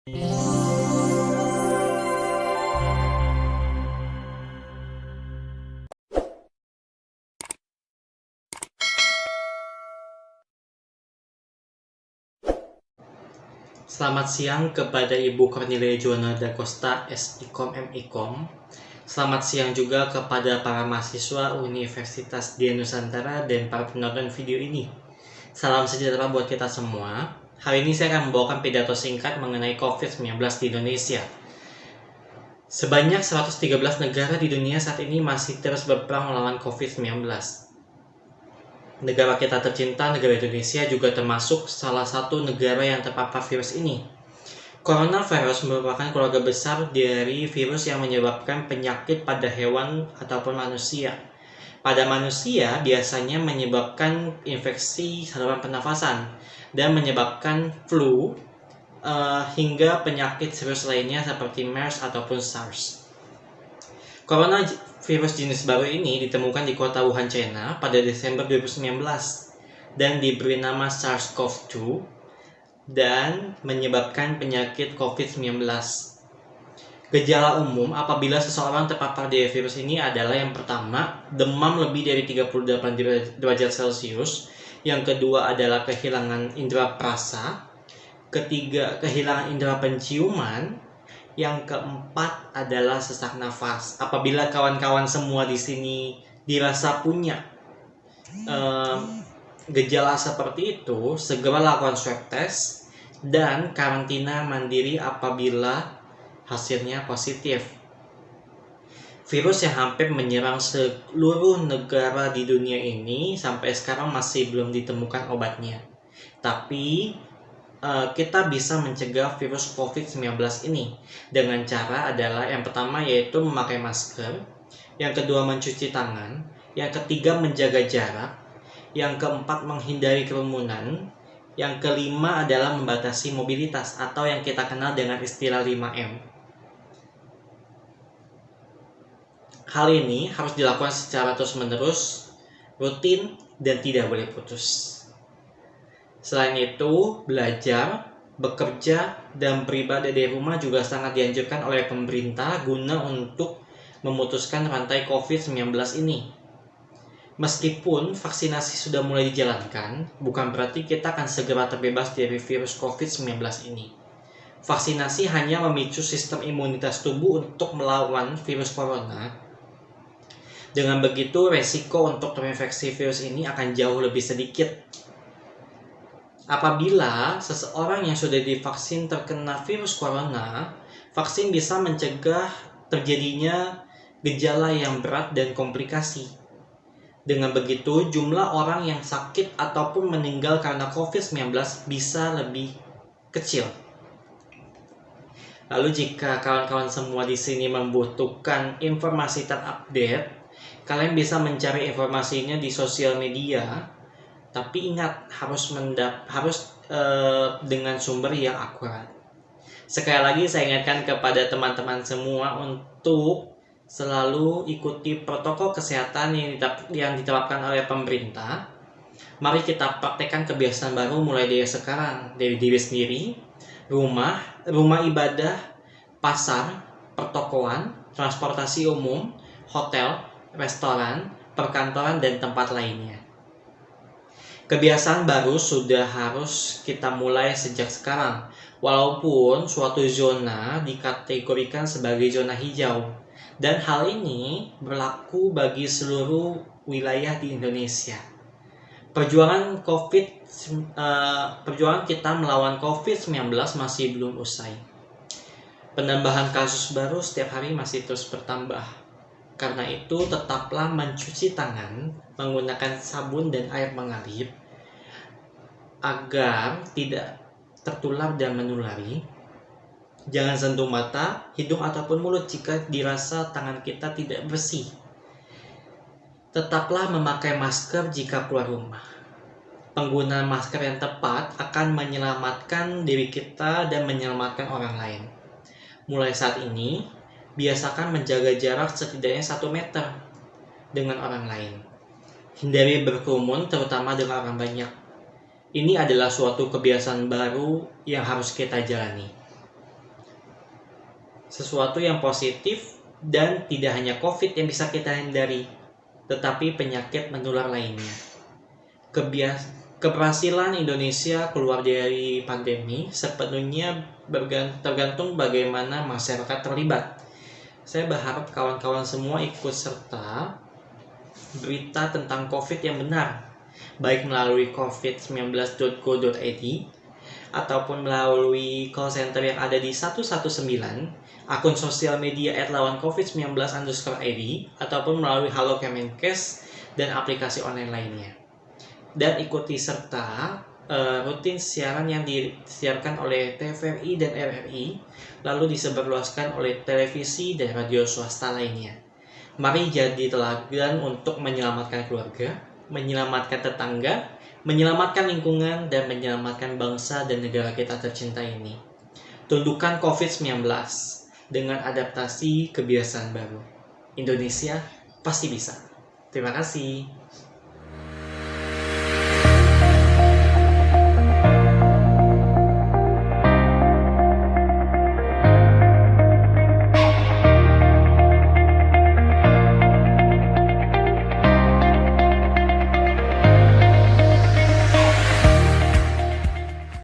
Selamat siang kepada Ibu Cornelia Joana da Costa, SIKOM MIKOM. Selamat siang juga kepada para mahasiswa Universitas Dian Nusantara dan para penonton video ini. Salam sejahtera buat kita semua. Hari ini saya akan membawakan pidato singkat mengenai COVID-19 di Indonesia. Sebanyak 113 negara di dunia saat ini masih terus berperang melawan COVID-19. Negara kita tercinta, negara Indonesia, juga termasuk salah satu negara yang terpapar virus ini. Coronavirus merupakan keluarga besar dari virus yang menyebabkan penyakit pada hewan ataupun manusia. Pada manusia biasanya menyebabkan infeksi saluran pernafasan dan menyebabkan flu hingga penyakit serius lainnya seperti MERS ataupun SARS. Coronavirus jenis baru ini ditemukan di kota Wuhan, China pada Desember 2019 dan diberi nama SARS-CoV-2 dan menyebabkan penyakit COVID-19. Gejala umum apabila seseorang terpapar dari virus ini adalah yang pertama, demam lebih dari 38 derajat Celcius. Yang kedua adalah kehilangan indera perasa. Ketiga, kehilangan indera penciuman. Yang keempat adalah sesak nafas. Apabila kawan-kawan semua di sini dirasa punya gejala seperti itu, segera lakukan swab test dan karantina mandiri apabila hasilnya positif. Virus yang hampir menyerang seluruh negara di dunia ini sampai sekarang masih belum ditemukan obatnya. Tapi kita bisa mencegah virus COVID-19 ini dengan cara adalah yang pertama yaitu memakai masker, yang kedua mencuci tangan, yang ketiga menjaga jarak, yang keempat menghindari kerumunan, yang kelima adalah membatasi mobilitas atau yang kita kenal dengan istilah 5M. Hal ini harus dilakukan secara terus-menerus, rutin, dan tidak boleh putus. Selain itu, belajar, bekerja, dan beribadah dari rumah juga sangat dianjurkan oleh pemerintah guna untuk memutuskan rantai COVID-19 ini. Meskipun vaksinasi sudah mulai dijalankan, bukan berarti kita akan segera terbebas dari virus COVID-19 ini. Vaksinasi hanya memicu sistem imunitas tubuh untuk melawan virus corona. Dengan begitu, resiko untuk terinfeksi virus ini akan jauh lebih sedikit. Apabila seseorang yang sudah divaksin terkena virus corona, vaksin bisa mencegah terjadinya gejala yang berat dan komplikasi. Dengan begitu, jumlah orang yang sakit ataupun meninggal karena COVID-19 bisa lebih kecil. Lalu jika kawan-kawan semua di sini membutuhkan informasi terupdate, kalian bisa mencari informasinya di sosial media. Tapi ingat, harus dengan sumber yang akurat. Sekali lagi saya ingatkan kepada teman-teman semua untuk selalu ikuti protokol kesehatan yang ditetapkan oleh pemerintah. Mari kita praktekkan kebiasaan baru mulai dari sekarang, dari diri sendiri, rumah ibadah, pasar, pertokoan, transportasi umum, hotel, restoran, perkantoran, dan tempat lainnya. Kebiasaan baru sudah harus kita mulai sejak sekarang, walaupun suatu zona dikategorikan sebagai zona hijau, dan hal ini berlaku bagi seluruh wilayah di Indonesia. Perjuangan kita melawan COVID-19 masih belum usai. Penambahan kasus baru setiap hari masih terus bertambah. Karena itu, tetaplah mencuci tangan menggunakan sabun dan air mengalir agar tidak tertular dan menulari. Jangan sentuh mata, hidung, ataupun mulut jika dirasa tangan kita tidak bersih. Tetaplah memakai masker jika keluar rumah. Penggunaan masker yang tepat akan menyelamatkan diri kita dan menyelamatkan orang lain. Mulai saat ini, biasakan menjaga jarak setidaknya 1 meter dengan orang lain. Hindari berkerumun, terutama dengan orang banyak. Ini adalah suatu kebiasaan baru yang harus kita jalani. sesuatu yang positif dan tidak hanya COVID yang bisa kita hindari, tetapi penyakit menular lainnya. Keberhasilan Indonesia keluar dari pandemi sepenuhnya tergantung bagaimana masyarakat terlibat. Saya berharap kawan-kawan semua ikut serta berita tentang COVID yang benar, baik melalui covid19.go.id ataupun melalui call center yang ada di 119, akun sosial media @lawancovid19_id, ataupun melalui Halo Kemenkes dan aplikasi online lainnya. Dan ikuti serta rutin siaran yang disiarkan oleh TVRI dan RRI, lalu disebarluaskan oleh televisi dan radio swasta lainnya. Mari jadi teladan untuk menyelamatkan keluarga, menyelamatkan tetangga, menyelamatkan lingkungan, dan menyelamatkan bangsa dan negara kita tercinta ini. Tundukkan COVID-19 dengan adaptasi kebiasaan baru. Indonesia pasti bisa. Terima kasih.